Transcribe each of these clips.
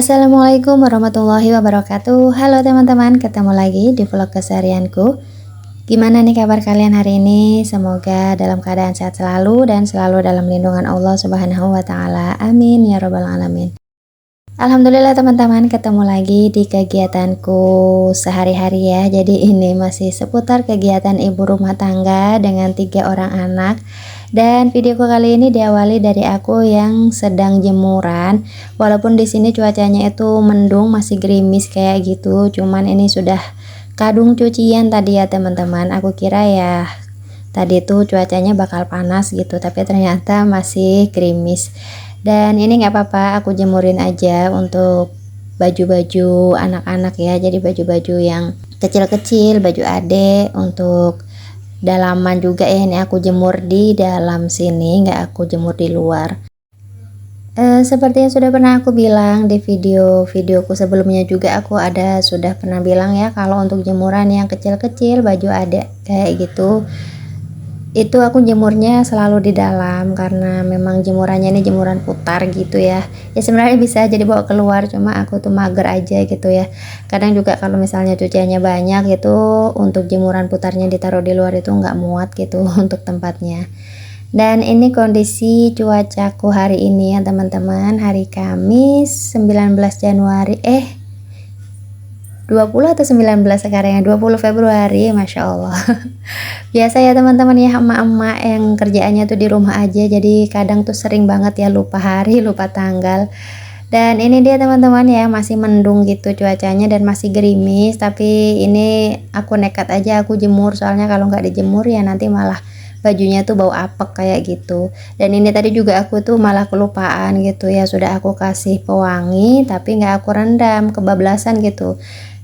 Assalamualaikum warahmatullahi wabarakatuh. Halo teman-teman, ketemu lagi di vlog keseharianku. Gimana nih kabar kalian hari ini? Semoga dalam keadaan sehat selalu dan selalu dalam lindungan Allah Subhanahu wa taala. Amin ya robbal alamin. Alhamdulillah teman-teman, ketemu lagi di kegiatanku sehari-hari ya. Jadi ini masih seputar kegiatan ibu rumah tangga dengan 3 orang anak. Dan videoku kali ini diawali dari aku yang sedang jemuran. Walaupun di sini cuacanya itu mendung, masih gerimis kayak gitu. Cuman ini sudah kadung cucian tadi ya teman-teman. Aku kira ya tadi tuh cuacanya bakal panas gitu, tapi ternyata masih gerimis. Dan ini nggak apa-apa, aku jemurin aja untuk baju-baju anak-anak ya. Jadi baju-baju yang kecil-kecil, baju adek untuk dalaman juga ya. Ini aku jemur di dalam sini, nggak aku jemur di luar. Seperti yang sudah pernah aku bilang di videoku sebelumnya juga, aku sudah pernah bilang ya, kalau untuk jemuran yang kecil-kecil baju adek kayak gitu, itu aku jemurnya selalu di dalam karena memang jemurannya ini jemuran putar gitu ya. Ya sebenarnya bisa jadi bawa keluar, cuma aku tuh mager aja gitu ya. Kadang juga kalau misalnya cuciannya banyak gitu, untuk jemuran putarnya ditaruh di luar itu nggak muat gitu untuk tempatnya. Dan ini kondisi cuacaku hari ini ya teman-teman, hari Kamis 19 Januari 20 atau 19 sekarang ya, 20 Februari, Masya Allah. Biasa ya teman-teman ya, emak-emak yang kerjaannya tuh di rumah aja, jadi kadang tuh sering banget ya lupa hari, lupa tanggal. Dan ini dia teman-teman ya, masih mendung gitu cuacanya dan masih gerimis, tapi ini aku nekat aja aku jemur, soalnya kalau nggak dijemur ya nanti malah bajunya tuh bau apek kayak gitu. Dan ini tadi juga aku tuh malah kelupaan gitu ya, sudah aku kasih pewangi tapi nggak aku rendam, kebablasan gitu.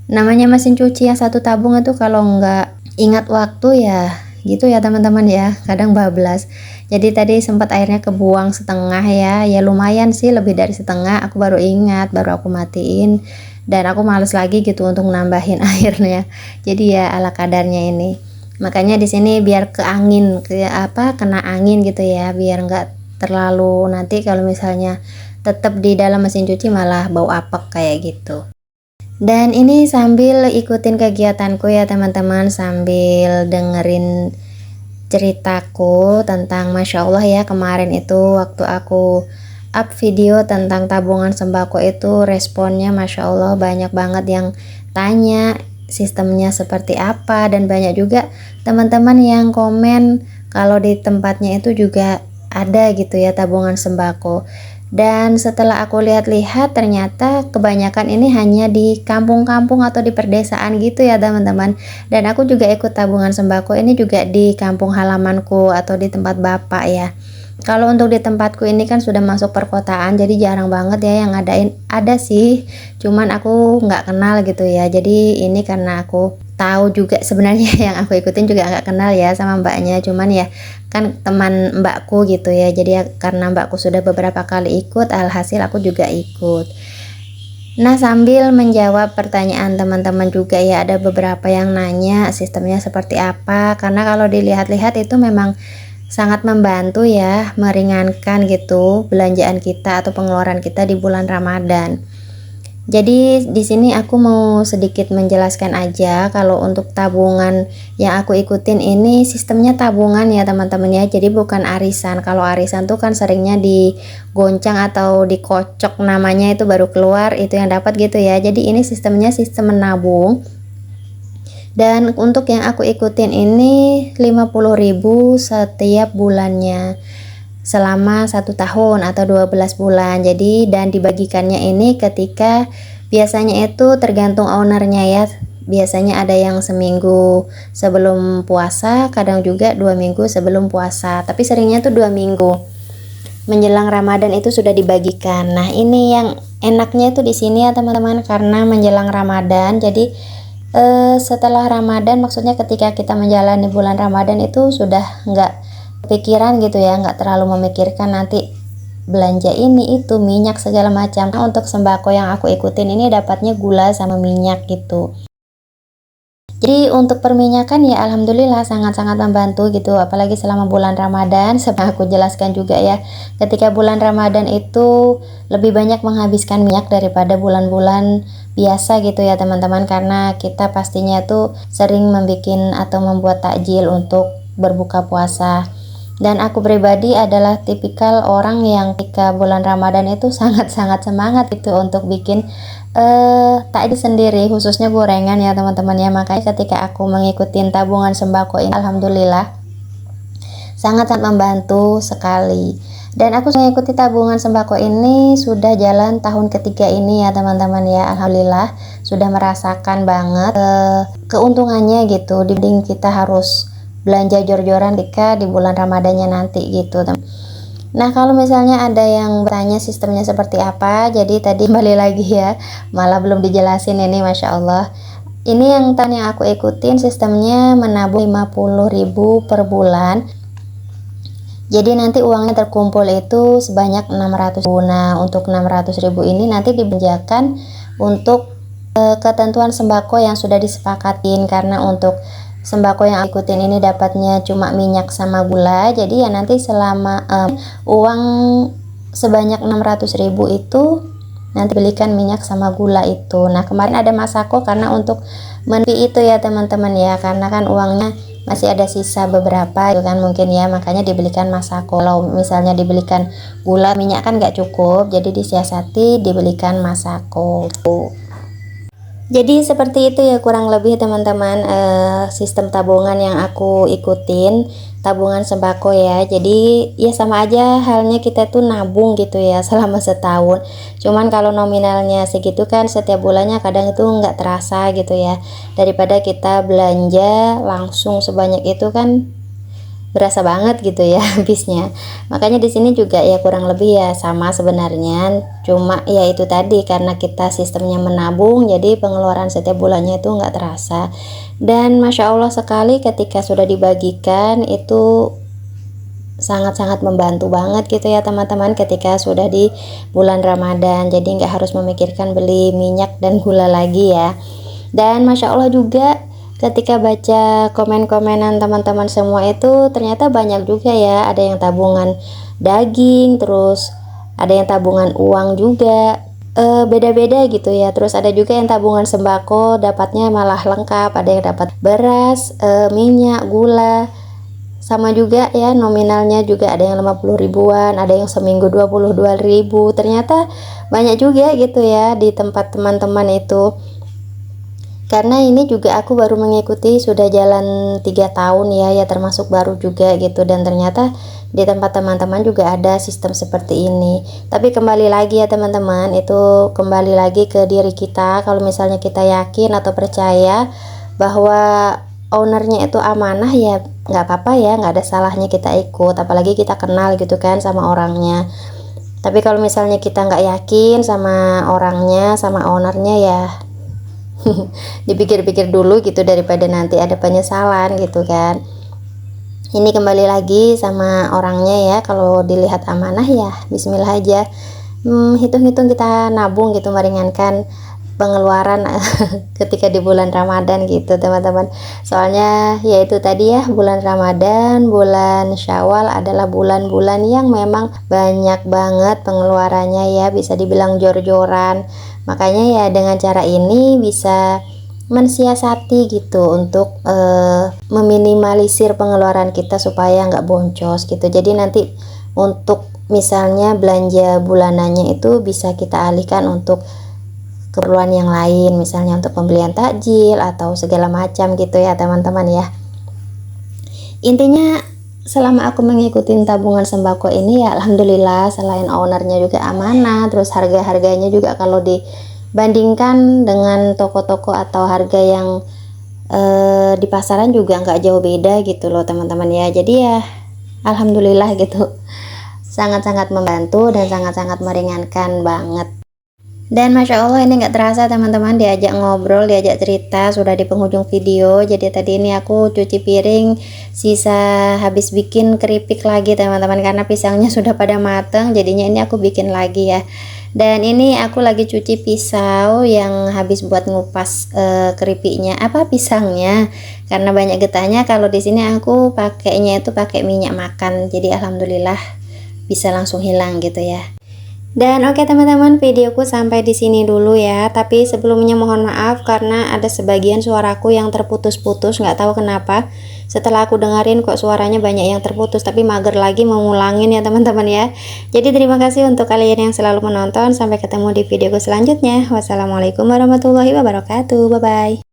Namanya mesin cuci yang satu tabung itu kalau nggak ingat waktu ya gitu ya teman-teman ya, kadang bablas. Jadi tadi sempat airnya kebuang setengah ya lumayan sih, lebih dari setengah. Aku baru ingat, baru aku matiin, dan aku males lagi gitu untuk nambahin airnya. Jadi ya ala kadarnya ini. Makanya di sini biar ke angin, kena angin gitu ya, biar nggak terlalu, nanti kalau misalnya tetap di dalam mesin cuci malah bau apek kayak gitu. Dan ini sambil ikutin kegiatanku ya teman-teman, sambil dengerin ceritaku tentang Masya Allah ya, kemarin itu waktu aku up video tentang tabungan sembako itu responnya Masya Allah banyak banget yang tanya sistemnya seperti apa, dan banyak juga teman-teman yang komen kalau di tempatnya itu juga ada gitu ya tabungan sembako. Dan setelah aku lihat-lihat, ternyata kebanyakan ini hanya di kampung-kampung atau di perdesaan gitu ya teman-teman. Dan aku juga ikut tabungan sembako ini juga di kampung halamanku atau di tempat bapak ya. Kalau untuk di tempatku ini kan sudah masuk perkotaan, jadi jarang banget ya yang ngadain. Ada sih, cuman aku nggak kenal gitu ya. Jadi ini karena aku tahu juga sebenarnya yang aku ikutin juga nggak kenal ya sama mbaknya, cuman ya kan teman mbakku gitu ya. Jadi ya karena mbakku sudah beberapa kali ikut, alhasil aku juga ikut. Nah, sambil menjawab pertanyaan teman-teman juga ya, ada beberapa yang nanya sistemnya seperti apa, karena kalau dilihat-lihat itu memang sangat membantu ya, meringankan gitu belanjaan kita atau pengeluaran kita di bulan Ramadan. Jadi di sini aku mau sedikit menjelaskan aja kalau untuk tabungan yang aku ikutin ini sistemnya tabungan ya teman-teman ya. Jadi bukan arisan. Kalau arisan tuh kan seringnya digoncang atau dikocok namanya, itu baru keluar itu yang dapat gitu ya. Jadi ini sistemnya sistem menabung. Dan untuk yang aku ikutin ini 50.000 setiap bulannya selama 1 tahun atau 12 bulan. Jadi dan dibagikannya ini ketika biasanya itu tergantung ownernya ya. Biasanya ada yang seminggu sebelum puasa, kadang juga 2 minggu sebelum puasa. Tapi seringnya tuh 2 minggu menjelang Ramadan itu sudah dibagikan. Nah ini yang enaknya itu di sini ya teman-teman, karena menjelang Ramadan. Jadi setelah Ramadan, maksudnya ketika kita menjalani bulan Ramadan itu sudah nggak pikiran gitu ya, nggak terlalu memikirkan nanti belanja ini itu minyak segala macam. Nah, untuk sembako yang aku ikutin ini dapatnya gula sama minyak gitu. Jadi untuk perminyakan ya alhamdulillah sangat-sangat membantu gitu, apalagi selama bulan Ramadan. Seperti aku jelaskan juga ya, ketika bulan Ramadan itu lebih banyak menghabiskan minyak daripada bulan-bulan biasa gitu ya teman-teman, karena kita pastinya tuh sering membuat atau membuat takjil untuk berbuka puasa. Dan aku pribadi adalah tipikal orang yang ketika bulan Ramadan itu sangat-sangat semangat gitu untuk bikin takjil sendiri, khususnya gorengan ya teman-teman ya. Makanya ketika aku mengikuti tabungan sembako ini alhamdulillah sangat-sangat membantu sekali. Dan aku mengikuti tabungan sembako ini sudah jalan tahun ketiga ini ya teman-teman ya. Alhamdulillah sudah merasakan banget keuntungannya gitu, dibanding kita harus belanja jor-joran ketika di bulan Ramadannya nanti gitu. Nah kalau misalnya ada yang bertanya sistemnya seperti apa, jadi tadi kembali lagi ya, malah belum dijelasin ini, Masya Allah. Ini yang aku ikutin sistemnya menabung 50.000 per bulan. Jadi nanti uangnya terkumpul itu sebanyak 600.000. Nah untuk 600.000 ini nanti dibelanjakan untuk ketentuan sembako yang sudah disepakatin, karena untuk sembako yang aku ikutin ini dapatnya cuma minyak sama gula. Jadi ya nanti selama uang sebanyak 600.000 itu nanti belikan minyak sama gula itu. Nah kemarin ada masako karena untuk menepi itu ya teman-teman ya, karena kan uangnya masih ada sisa beberapa itu kan mungkin ya, makanya dibelikan masako. Kalau misalnya dibelikan gula minyak kan nggak cukup, jadi disiasati dibelikan masako. Jadi seperti itu ya kurang lebih teman-teman sistem tabungan yang aku ikutin, tabungan sembako ya. Jadi ya sama aja halnya kita tuh nabung gitu ya selama setahun. Cuman kalau nominalnya segitu kan setiap bulannya kadang itu nggak terasa gitu ya. Daripada kita belanja langsung sebanyak itu kan berasa banget gitu ya habisnya. Makanya di sini juga ya kurang lebih ya sama sebenarnya, cuma ya itu tadi karena kita sistemnya menabung jadi pengeluaran setiap bulannya itu nggak terasa. Dan Masya Allah sekali ketika sudah dibagikan itu sangat-sangat membantu banget gitu ya teman-teman ketika sudah di bulan Ramadan, jadi nggak harus memikirkan beli minyak dan gula lagi ya. Dan Masya Allah juga ketika baca komen-komenan teman-teman semua itu ternyata banyak juga ya, ada yang tabungan daging, terus ada yang tabungan uang juga, beda-beda gitu ya. Terus ada juga yang tabungan sembako dapatnya malah lengkap, ada yang dapat beras, minyak, gula, sama juga ya nominalnya juga ada yang 50 ribuan, ada yang seminggu 22.000. Ternyata banyak juga gitu ya di tempat teman-teman itu. Karena ini juga aku baru mengikuti sudah jalan 3 tahun ya termasuk baru juga gitu, dan ternyata di tempat teman-teman juga ada sistem seperti ini. Tapi kembali lagi ya teman-teman, itu kembali lagi ke diri kita. Kalau misalnya kita yakin atau percaya bahwa ownernya itu amanah ya nggak apa-apa ya, nggak ada salahnya kita ikut, apalagi kita kenal gitu kan sama orangnya. Tapi kalau misalnya kita nggak yakin sama orangnya, sama ownernya ya dipikir-pikir dulu gitu daripada nanti ada penyesalan gitu kan. Ini kembali lagi sama orangnya ya, kalau dilihat amanah ya bismillah aja, hitung-hitung kita nabung gitu meringankan pengeluaran ketika di bulan Ramadan gitu teman-teman. Soalnya ya itu tadi ya, bulan Ramadan, bulan Syawal adalah bulan-bulan yang memang banyak banget pengeluarannya ya, bisa dibilang jor-joran. Makanya ya dengan cara ini bisa mensiasati gitu untuk meminimalisir pengeluaran kita supaya nggak boncos gitu. Jadi nanti untuk misalnya belanja bulanannya itu bisa kita alihkan untuk keperluan yang lain, misalnya untuk pembelian takjil atau segala macam gitu ya teman-teman ya. Intinya selama aku mengikuti tabungan sembako ini ya alhamdulillah, selain ownernya juga amanah, terus harga-harganya juga kalau dibandingkan dengan toko-toko atau harga yang di pasaran juga nggak jauh beda gitu loh teman-teman ya. Jadi ya alhamdulillah gitu, sangat-sangat membantu dan sangat-sangat meringankan banget. Dan Masya Allah ini nggak terasa teman-teman, diajak ngobrol, diajak cerita sudah di penghujung video. Jadi tadi ini aku cuci piring, sisa habis bikin keripik lagi teman-teman, karena pisangnya sudah pada mateng, jadinya ini aku bikin lagi ya. Dan ini aku lagi cuci pisau yang habis buat ngupas keripiknya, pisangnya. Karena banyak getahnya, kalau di sini aku pakainya itu pakai minyak makan. Jadi alhamdulillah bisa langsung hilang gitu ya. Dan oke teman-teman, videoku sampai di sini dulu ya. Tapi sebelumnya mohon maaf karena ada sebagian suaraku yang terputus-putus, nggak tahu kenapa. Setelah aku dengerin kok suaranya banyak yang terputus, tapi mager lagi mau ngulangin ya teman-teman ya. Jadi terima kasih untuk kalian yang selalu menonton. Sampai ketemu di videoku selanjutnya. Wassalamualaikum warahmatullahi wabarakatuh. Bye bye.